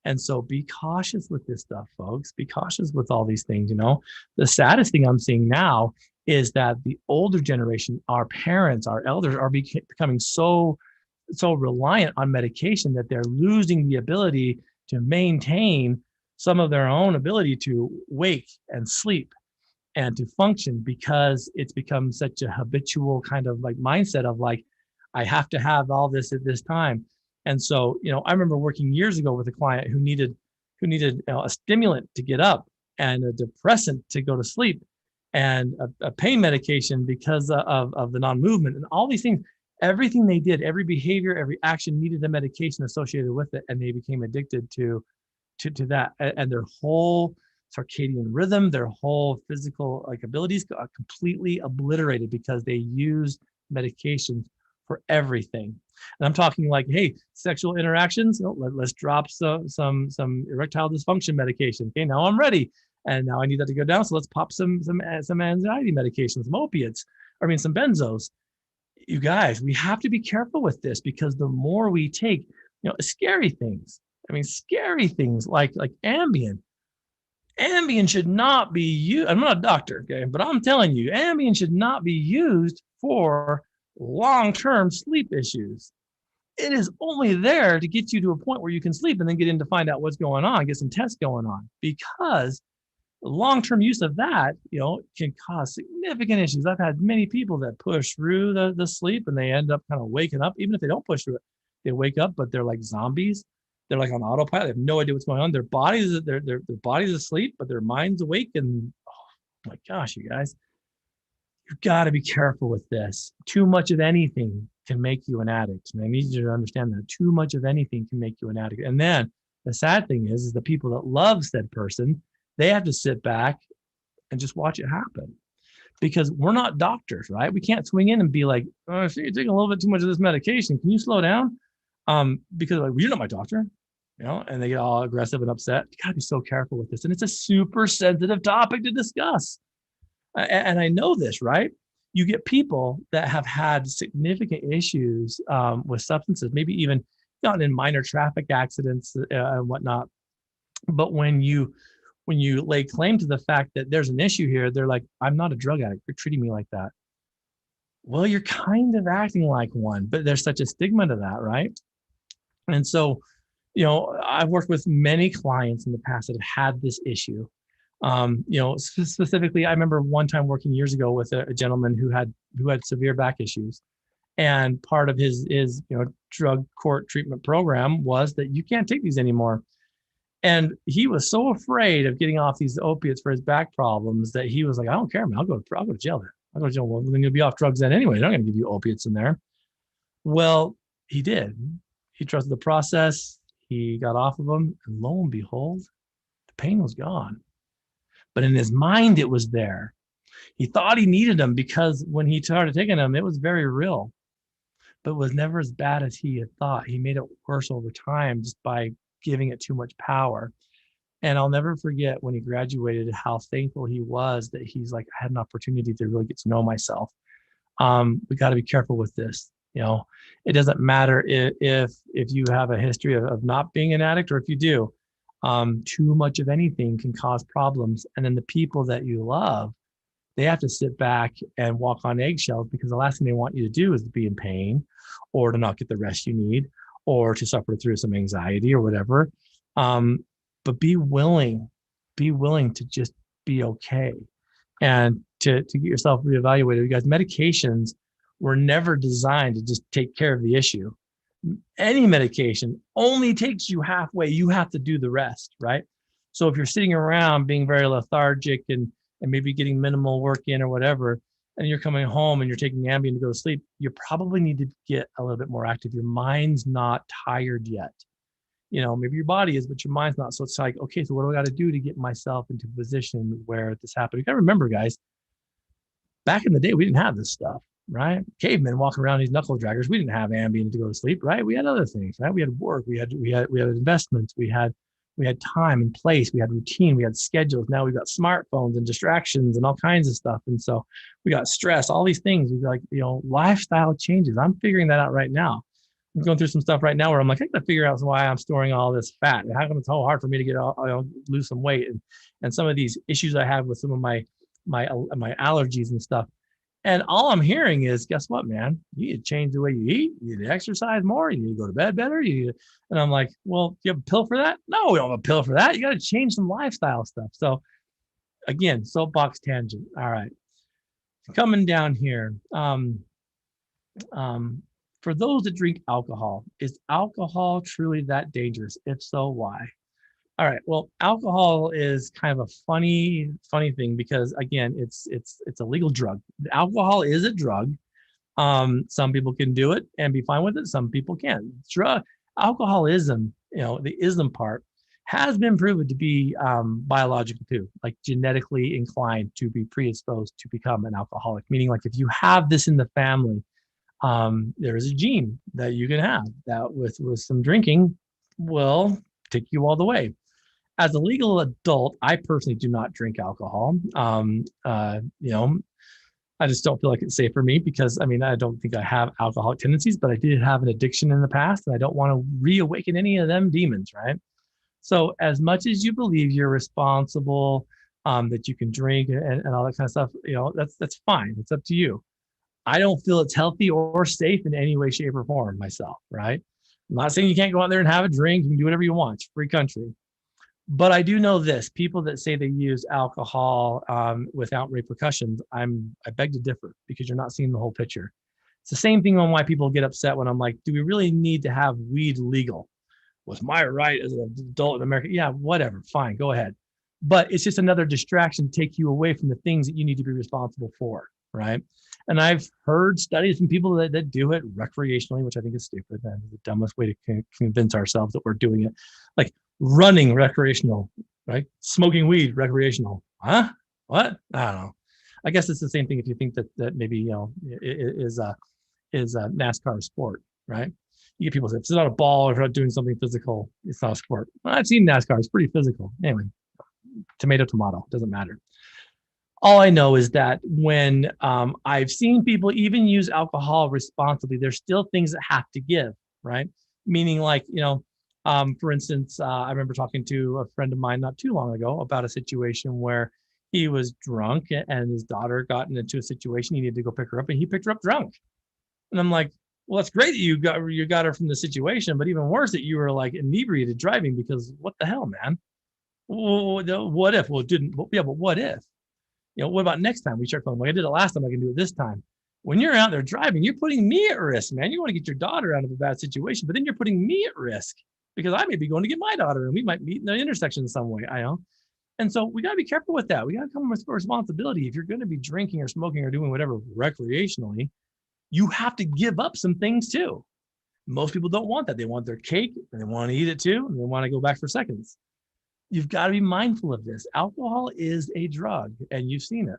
And so be cautious with this stuff, folks. Be cautious with all these things. The saddest thing I'm seeing now is that the older generation, our parents, our elders, are becoming so reliant on medication that they're losing the ability to maintain some of their own ability to wake and sleep and to function, because it's become such a habitual kind of like mindset of like, I have to have all this at this time. And so, I remember working years ago with a client who needed a stimulant to get up and a depressant to go to sleep and a pain medication because of the non-movement and all these things. Everything they did, every behavior, every action needed a medication associated with it. And they became addicted to that, and their whole circadian rhythm, their whole physical abilities got completely obliterated because they used medications for everything. And I'm talking like, hey, sexual interactions, let's drop some erectile dysfunction medication. Okay, now I'm ready, and now I need that to go down, so let's pop some anxiety medication, some opiates, some benzos. You guys, we have to be careful with this, because the more we take, scary things like Ambien. Ambien should not be used. I'm not a doctor, okay, but I'm telling you, Ambien should not be used for long-term sleep issues. It is only there to get you to a point where you can sleep and then get in to find out what's going on, get some tests going on, because long-term use of that, can cause significant issues. I've had many people that push through the sleep and they end up kind of waking up. Even if they don't push through it, they wake up, but they're like zombies. They're like on autopilot. They have no idea what's going on. Their bodies asleep, but their mind's awake. And oh my gosh, you guys, you've got to be careful with this. Too much of anything can make you an addict. And I need you to understand that too much of anything can make you an addict. And then the sad thing is the people that love said person, they have to sit back and just watch it happen, because we're not doctors, right? We can't swing in and be like, oh, so you're taking a little bit too much of this medication. Can you slow down? Because like, well, you're not my doctor, and they get all aggressive and upset. You gotta be so careful with this. And it's a super sensitive topic to discuss. And I know this, right? You get people that have had significant issues with substances, maybe even gotten in minor traffic accidents and whatnot. But when you lay claim to the fact that there's an issue here, they're like, I'm not a drug addict. You're treating me like that. Well, you're kind of acting like one, but there's such a stigma to that, right? And so, I've worked with many clients in the past that have had this issue. Specifically, I remember one time working years ago with a gentleman who had severe back issues, and part of his drug court treatment program was that you can't take these anymore. And he was so afraid of getting off these opiates for his back problems that he was like, I don't care, man. I'll go to jail there. I'll go to jail. Well, then you'll be off drugs then anyway. They're not going to give you opiates in there. Well, he did. He trusted the process. He got off of them, and lo and behold, the pain was gone. But in his mind, it was there. He thought he needed them because when he started taking them, it was very real, but it was never as bad as he had thought. He made it worse over time just by giving it too much power. And I'll never forget when he graduated, how thankful he was that he's like, I had an opportunity to really get to know myself. We got to be careful with this. It doesn't matter if you have a history of not being an addict, or if you do. Too much of anything can cause problems. And then the people that you love, they have to sit back and walk on eggshells, because the last thing they want you to do is to be in pain, or to not get the rest you need, or to suffer through some anxiety or whatever. But be willing to just be okay, and to get yourself reevaluated. You guys, medications were never designed to just take care of the issue. Any medication only takes you halfway. You have to do the rest, right? So if you're sitting around being very lethargic and maybe getting minimal work in or whatever, and you're coming home and you're taking Ambien to go to sleep, you probably need to get a little bit more active. Your mind's not tired yet. Maybe your body is, but your mind's not. So it's like, okay, so what do I got to do to get myself into a position where this happened? You got to remember, guys, back in the day, we didn't have this stuff, right? Cavemen walking around, these knuckle draggers. We didn't have Ambien to go to sleep, right? We had other things, right? We had work, we had investments, we had time and place, we had routine, we had schedules. Now we've got smartphones and distractions and all kinds of stuff. And so we got stress, all these things. We like, lifestyle changes. I'm figuring that out right now. I'm going through some stuff right now where I'm like, I got to figure out why I'm storing all this fat, and how come it's so hard for me to lose some weight, and some of these issues I have with some of my allergies and stuff. And all I'm hearing is, guess what, man? You need to change the way you eat. You need to exercise more. You need to go to bed better. And I'm like, well, do you have a pill for that? No, we don't have a pill for that. You got to change some lifestyle stuff. So again, soapbox tangent. All right. Coming down here. For those that drink alcohol, is alcohol truly that dangerous? If so, why? All right. Well, alcohol is kind of a funny thing, because again, it's a legal drug. Alcohol is a drug. Some people can do it and be fine with it. Some people can't. Alcoholism, the ism part, has been proven to be biological too, like genetically inclined to be predisposed to become an alcoholic. Meaning, like, if you have this in the family, there is a gene that you can have that with some drinking will take you all the way. As a legal adult, I personally do not drink alcohol. I just don't feel like it's safe for me, because I don't think I have alcoholic tendencies, but I did have an addiction in the past, and I don't want to reawaken any of them demons, right? So as much as you believe you're responsible, that you can drink and all that kind of stuff, that's fine. It's up to you. I don't feel it's healthy or safe in any way, shape, or form myself, right? I'm not saying you can't go out there and have a drink. You can do whatever you want. It's a free country. But I do know this: people that say they use alcohol without repercussions, I beg to differ, because you're not seeing the whole picture. It's the same thing on why people get upset when I'm like, do we really need to have weed legal? Was my right as an adult in America? Yeah, whatever, fine, go ahead. But it's just another distraction to take you away from the things that you need to be responsible for, right? And I've heard studies from people that do it recreationally, which I think is stupid. And the dumbest way to convince ourselves that we're doing it. Like running recreational, right? Smoking weed recreational. Huh? What? I don't know. I guess it's the same thing if you think that maybe, is a NASCAR sport, right? You get people say, if it's not a ball or if you're not doing something physical, it's not a sport. Well, I've seen NASCAR. It's pretty physical. Anyway, tomato, doesn't matter. All I know is that when I've seen people even use alcohol responsibly, there's still things that have to give, right? Meaning like, for instance, I remember talking to a friend of mine not too long ago about a situation where he was drunk and his daughter got into a situation. He needed to go pick her up and he picked her up drunk. And I'm like, well, that's great that you got her from the situation, but even worse that you were like inebriated driving, because what the hell, man? What if? Well, it didn't. Yeah, but what if? What about next time we start going, well, I did it last time, I can do it this time. When you're out there driving, you're putting me at risk, man. You want to get your daughter out of a bad situation, but then you're putting me at risk because I may be going to get my daughter and we might meet in the intersection in some way. I know. And so we got to be careful with that. We got to come with responsibility. If you're going to be drinking or smoking or doing whatever recreationally, you have to give up some things too. Most people don't want that. They want their cake and they want to eat it too. And they want to go back for seconds. You've got to be mindful of this. Alcohol is a drug, and you've seen it.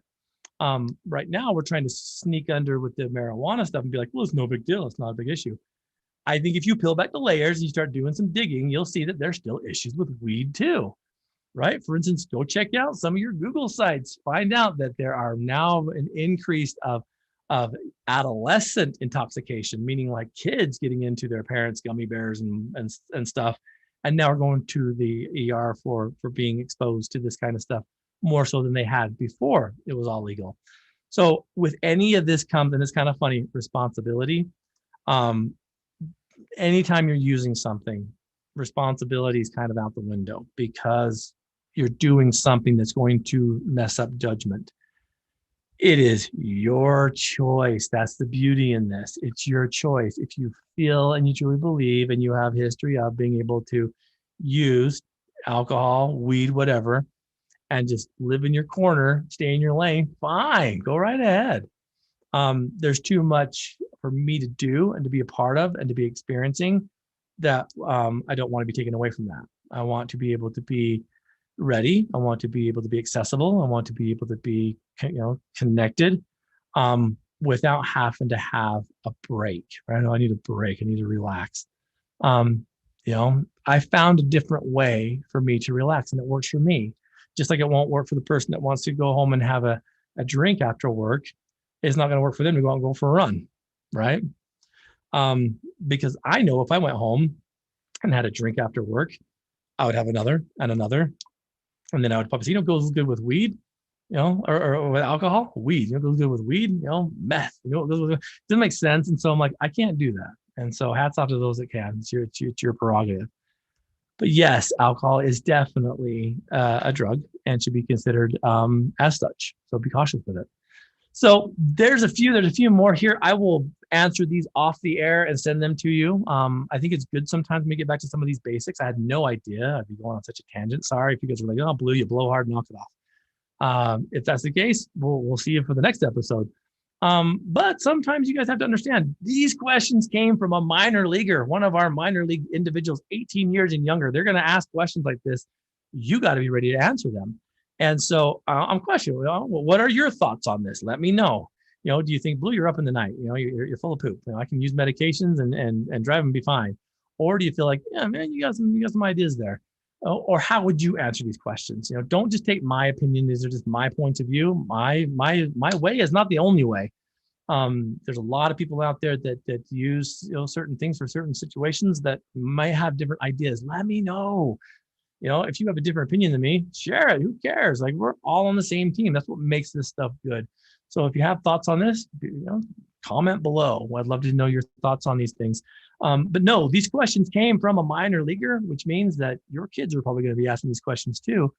Right now, we're trying to sneak under with the marijuana stuff and be like, well, it's no big deal. It's not a big issue. I think if you peel back the layers and you start doing some digging, you'll see that there's still issues with weed too, right? For instance, go check out some of your Google sites. Find out that there are now an increase of adolescent intoxication, meaning like kids getting into their parents' gummy bears and stuff. And now we're going to the ER for being exposed to this kind of stuff more so than they had before it was all legal. So with any of this comes, and it's kind of funny, responsibility. Anytime you're using something, responsibility is kind of out the window because you're doing something that's going to mess up judgment. It is your choice. That's the beauty in this. It's your choice. If you feel and you truly believe and you have history of being able to use alcohol, weed, whatever, and just live in your corner, stay in your lane, fine, go right ahead. There's too much for me to do and to be a part of and to be experiencing that I don't want to be taken away from that. I want to be able to be ready. I want to be able to be accessible. I want to be able to be, connected without having to have a break, right? I need a break. I need to relax. I found a different way for me to relax and it works for me. Just like it won't work for the person that wants to go home and have a drink after work. It's not going to work for them to go out and go for a run, right? Because I know if I went home and had a drink after work, I would have another and another. And then I would probably say, goes good with weed, or with alcohol, weed, goes good with weed, meth, it doesn't make sense. And so I'm like, I can't do that. And so hats off to those that can. It's your prerogative. But yes, alcohol is definitely a drug and should be considered as such. So be cautious with it. So there's a few more here. I will answer these off the air and send them to you. I think it's good sometimes when we get back to some of these basics. I had no idea I'd be going on such a tangent. Sorry if you guys are like, oh, Blue, you blow hard, knock it off. If that's the case, we'll see you for the next episode. But sometimes you guys have to understand these questions came from a minor leaguer, one of our minor league individuals, 18 years and younger. They're going to ask questions like this. You got to be ready to answer them. And so I'm questioning, what are your thoughts on this? Let me know. Do you think, Blue, you're up in the night? You're full of poop. I can use medications and drive and be fine. Or do you feel like, yeah, man, you got some ideas there? Or how would you answer these questions? Don't just take my opinion. These are just my points of view. My way is not the only way. There's a lot of people out there that use certain things for certain situations that might have different ideas. Let me know. If you have a different opinion than me, share it. Who cares? Like, we're all on the same team. That's what makes this stuff good. So if you have thoughts on this, comment below. I'd love to know your thoughts on these things. But no, these questions came from a minor leaguer, which means that your kids are probably going to be asking these questions too.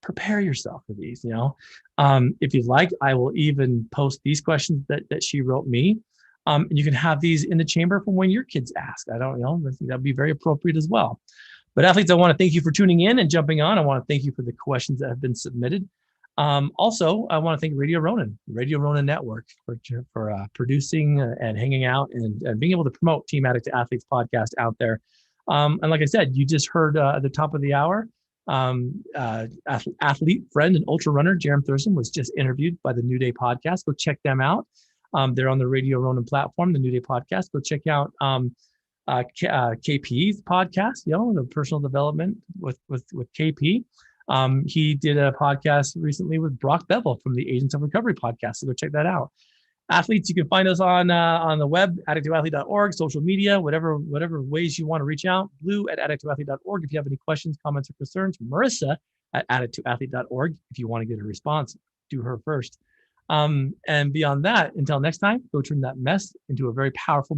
Prepare yourself for these, if you'd like, I will even post these questions that she wrote me. And you can have these in the chamber for when your kids ask. I don't know, that'd be very appropriate as well. But athletes, I want to thank you for tuning in and jumping on. I want to thank you for the questions that have been submitted. Also, I want to thank Radio Ronin Network for producing and hanging out and being able to promote Team Addict to Athletes podcast out there. And like I said, you just heard at the top of the hour, Athlete friend and ultra runner Jerem Thurston was just interviewed by the New Day podcast. Go check them out. They're on the Radio Ronin platform, the New Day podcast. Go check out KP's podcast, the personal development with KP. He did a podcast recently with Brock Bevel from the Agents of Recovery podcast. So go check that out. Athletes, you can find us on the web, addicttoathlete.org, social media, whatever ways you want to reach out. Blue at addicttoathlete.org. If you have any questions, comments, or concerns, Marissa at addicttoathlete.org. If you want to get a response, do her first. And beyond that, until next time, go turn that mess into a very powerful